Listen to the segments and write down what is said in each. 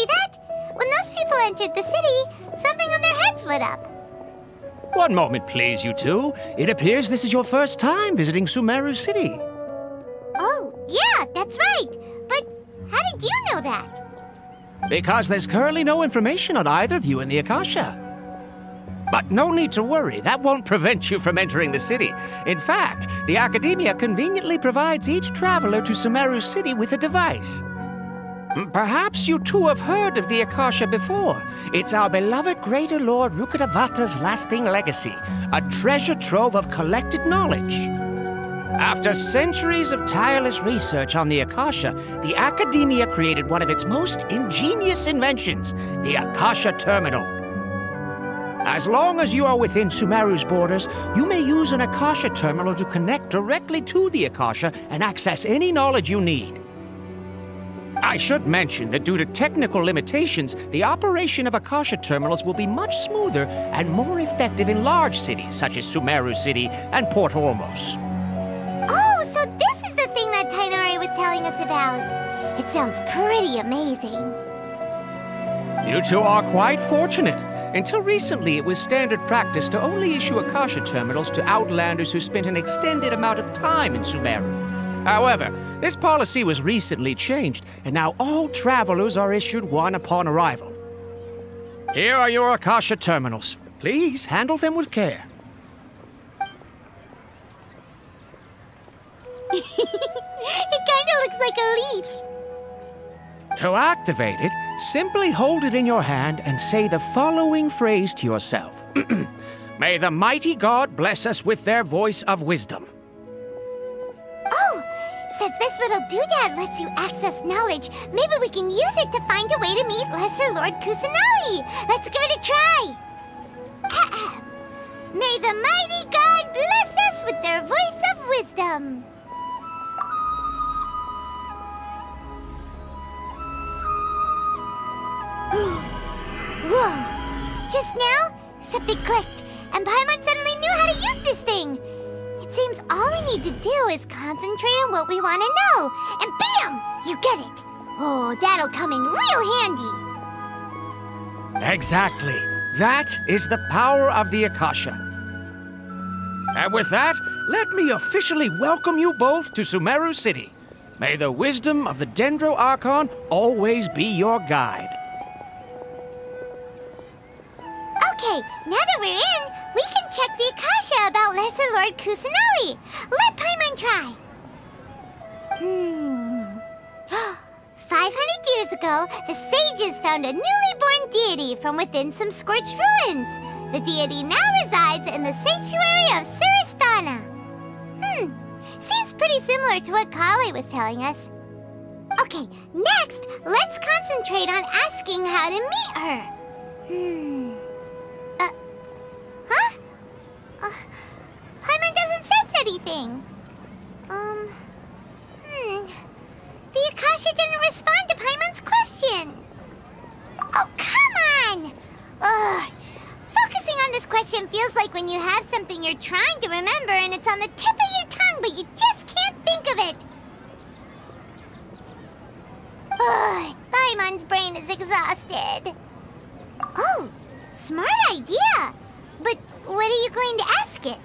see that? When those people entered the city, something on their heads lit up. One moment, please, you two. It appears this is your first time visiting Sumeru City. Oh, yeah, that's right. But how did you know that? Because there's currently no information on either of you in the Akasha. But no need to worry, that won't prevent you from entering the city. In fact, the Academia conveniently provides each traveler to Sumeru City with a device. Perhaps you two have heard of the Akasha before. It's our beloved Greater Lord Rukkhadevata's lasting legacy, a treasure trove of collected knowledge. After centuries of tireless research on the Akasha, the Academia created one of its most ingenious inventions, the Akasha Terminal. As long as you are within Sumeru's borders, you may use an Akasha Terminal to connect directly to the Akasha and access any knowledge you need. I should mention that due to technical limitations, the operation of Akasha terminals will be much smoother and more effective in large cities such as Sumeru City and Port Ormos. Oh, so this is the thing that Tainari was telling us about. It sounds pretty amazing. You two are quite fortunate. Until recently, it was standard practice to only issue Akasha terminals to outlanders who spent an extended amount of time in Sumeru. However, this policy was recently changed, and now all travelers are issued one upon arrival. Here are your Akasha terminals. Please handle them with care. It kinda looks like a leaf. To activate it, simply hold it in your hand and say the following phrase to yourself. May the mighty God bless us with their voice of wisdom. Oh, says this little doodad lets you access knowledge. Maybe we can use it to find a way to meet Lesser Lord Kusanali. Let's give it a try. May the mighty God bless us with their voice of wisdom. Whoa! Just now, something clicked, and Paimon suddenly knew how to use this thing. It seems all we need to do is concentrate on what we want to know, and bam! You get it. Oh, that'll come in real handy. Exactly. That is the power of the Akasha. And with that, let me officially welcome you both to Sumeru City. May the wisdom of the Dendro Archon always be your guide. Okay, now that we're in, we can check the Akasha about Lesser Lord Kusanali. Let Paimon try. 500 years ago, the sages found a newly born deity from within some scorched ruins. The deity now resides in the sanctuary of Suristana. Seems pretty similar to what Kali was telling us. Okay, next, let's concentrate on asking how to meet her. Paimon doesn't sense anything. The Akasha didn't respond to Paimon's question. Oh, come on! Focusing on this question feels like when you have something you're trying to remember and it's on the tip of your tongue, but you just can't think of it. Paimon's brain is exhausted. Oh, smart idea. But what are you going to ask it?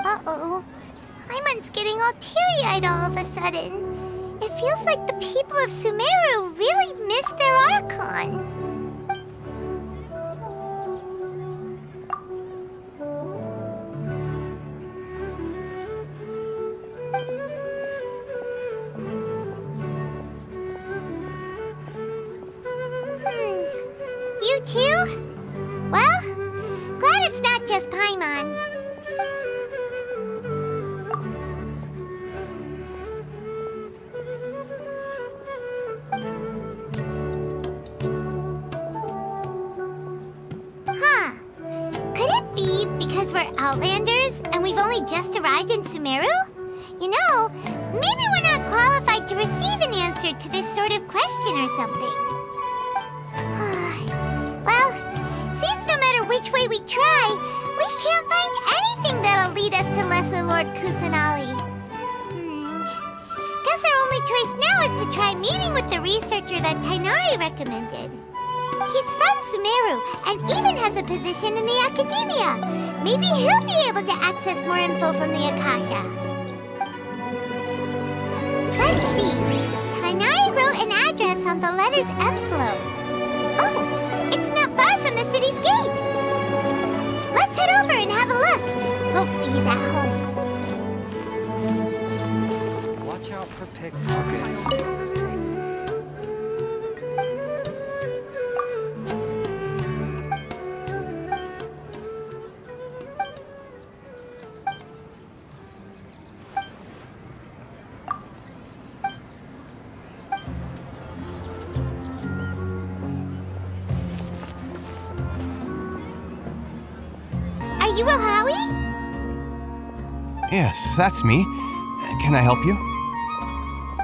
Uh-oh. Paimon's getting all teary-eyed all of a sudden. It feels like the people of Sumeru really miss their Archon. You too? Well, glad it's not just Paimon. Could it be because we're Outlanders and we've only just arrived in Sumeru? You know, maybe we're not qualified to receive an answer answer to this sort of question or something. Well, seems no matter which way we try, we can't find anything that'll lead us to Lesser Lord Kusanali. Guess our only choice now is to try meeting with the researcher that Tainari recommended. He's from Sumeru and even has a position in the Academia. Maybe he'll be able to access more info from the Akasha. Let's see. Tainari wrote an address on the letter's envelope. Oh, it's not far from the city's gate. Let's head over and have a look. Hopefully he's at home. Watch out for pickpockets. Are you Rohawi? Yes, that's me. Can I help you?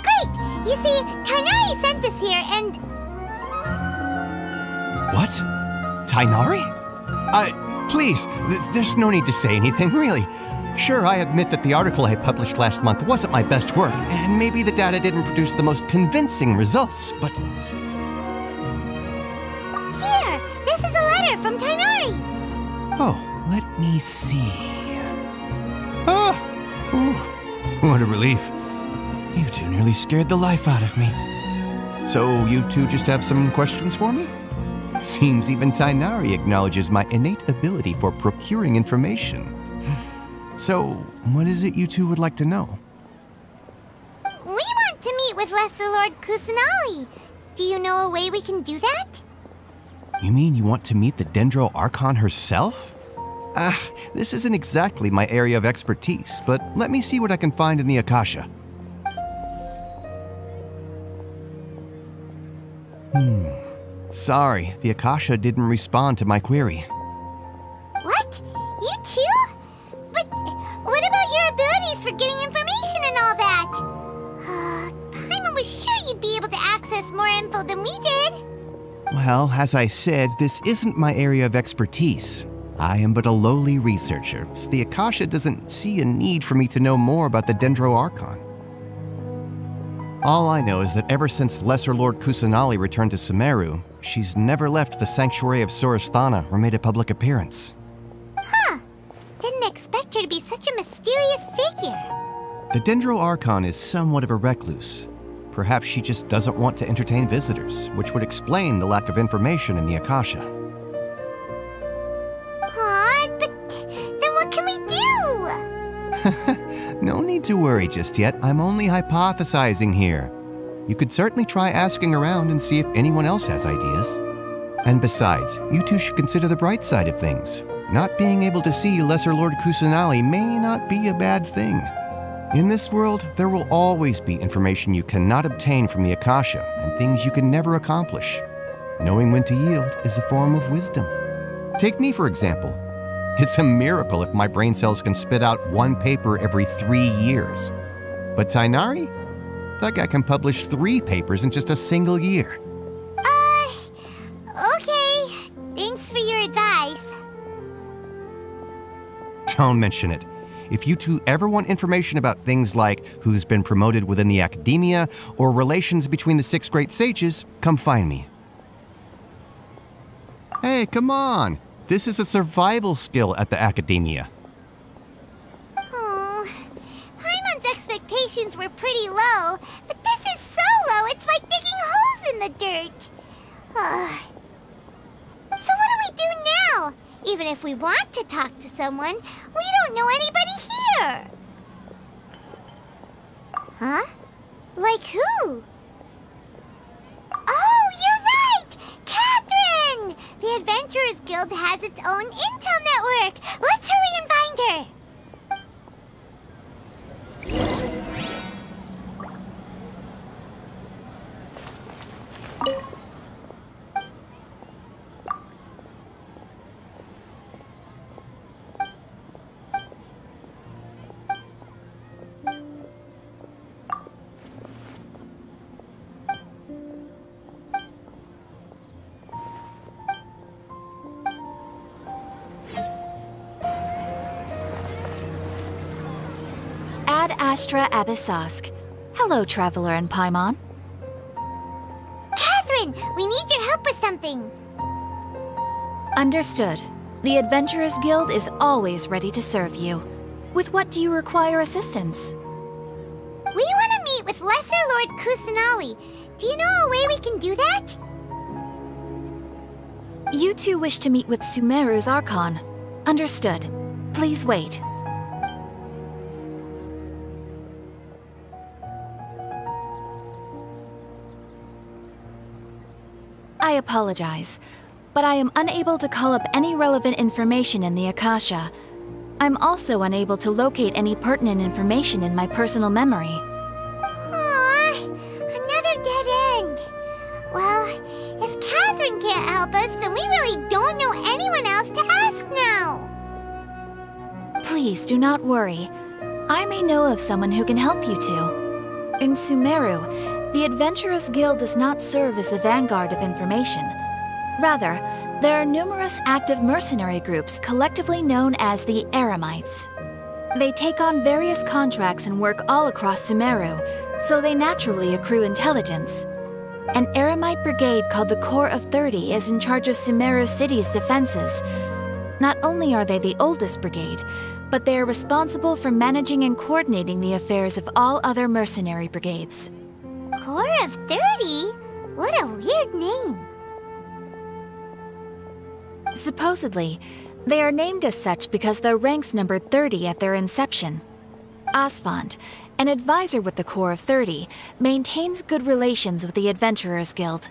Great! You see, Tainari sent us here and... What? Tainari? Please, there's no need to say anything, really. Sure, I admit that the article I published last month wasn't my best work, and maybe the data didn't produce the most convincing results, but... Here! This is a letter from Tainari! Oh, let me see... Ah! Ooh, what a relief. You two nearly scared the life out of me. So, you two just have some questions for me? Seems even Tainari acknowledges my innate ability for procuring information. So, what is it you two would like to know? We want to meet with Lesser Lord Kusanali. Do you know a way we can do that? You mean you want to meet the Dendro Archon herself? This isn't exactly my area of expertise, but let me see what I can find in the Akasha. Sorry, the Akasha didn't respond to my query. What? You too? But what about your abilities for getting information and all that? Paimon was sure you'd be able to access more info than we did. Well, as I said, this isn't my area of expertise. I am but a lowly researcher, so the Akasha doesn't see a need for me to know more about the Dendro Archon. All I know is that ever since Lesser Lord Kusanali returned to Sumeru, she's never left the Sanctuary of Sorasthana or made a public appearance. Huh. Didn't expect her to be such a mysterious figure. The Dendro Archon is somewhat of a recluse. Perhaps she just doesn't want to entertain visitors, which would explain the lack of information in the Akasha. But then what can we do? No need to worry just yet. I'm only hypothesizing here. You could certainly try asking around and see if anyone else has ideas. And besides, you two should consider the bright side of things. Not being able to see Lesser Lord Kusanali may not be a bad thing. In this world, there will always be information you cannot obtain from the Akasha and things you can never accomplish. Knowing when to yield is a form of wisdom. Take me, for example. It's a miracle if my brain cells can spit out one paper every 3 years. But Tainari? That guy can publish 3 papers in just a single year. Okay. Thanks for your advice. Don't mention it. If you two ever want information about things like who's been promoted within the Academia or relations between the 6 great sages, come find me. Hey, come on! This is a survival skill at the Academia. Oh, Paimon's expectations were pretty low, but this is so low it's like digging holes in the dirt. So what do we do now? Even if we want to talk to someone, we don't know anybody here. Huh? Like who? Oh, you're right! Catherine! The Adventurers Guild has its own intel network. Let's hurry and find her. Astra Abyssosk. Hello, Traveler and Paimon. Catherine, we need your help with something. Understood. The Adventurers Guild is always ready to serve you. With what do you require assistance? We want to meet with Lesser Lord Kusanali. Do you know a way we can do that? You two wish to meet with Sumeru's Archon. Understood. Please wait. I apologize, but I am unable to call up any relevant information in the Akasha. I'm also unable to locate any pertinent information in my personal memory. Aww, another dead end. Well, if Catherine can't help us, then we really don't know anyone else to ask now. Please do not worry. I may know of someone who can help you two. In Sumeru, the Adventurers Guild does not serve as the vanguard of information. Rather, there are numerous active mercenary groups collectively known as the Eremites. They take on various contracts and work all across Sumeru, so they naturally accrue intelligence. An Eremite brigade called the Corps of 30 is in charge of Sumeru City's defenses. Not only are they the oldest brigade, but they are responsible for managing and coordinating the affairs of all other mercenary brigades. Corps of 30? What a weird name. Supposedly, they are named as such because their ranks numbered 30 at their inception. Asphalt, an advisor with the Corps of 30, maintains good relations with the Adventurers Guild.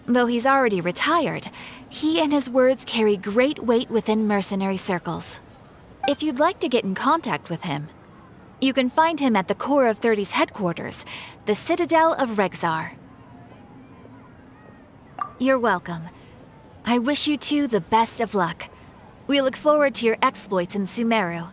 Though he's already retired, he and his words carry great weight within mercenary circles. If you'd like to get in contact with him, you can find him at the Corps of 30's headquarters, the Citadel of Regzar. You're welcome. I wish you two the best of luck. We look forward to your exploits in Sumeru.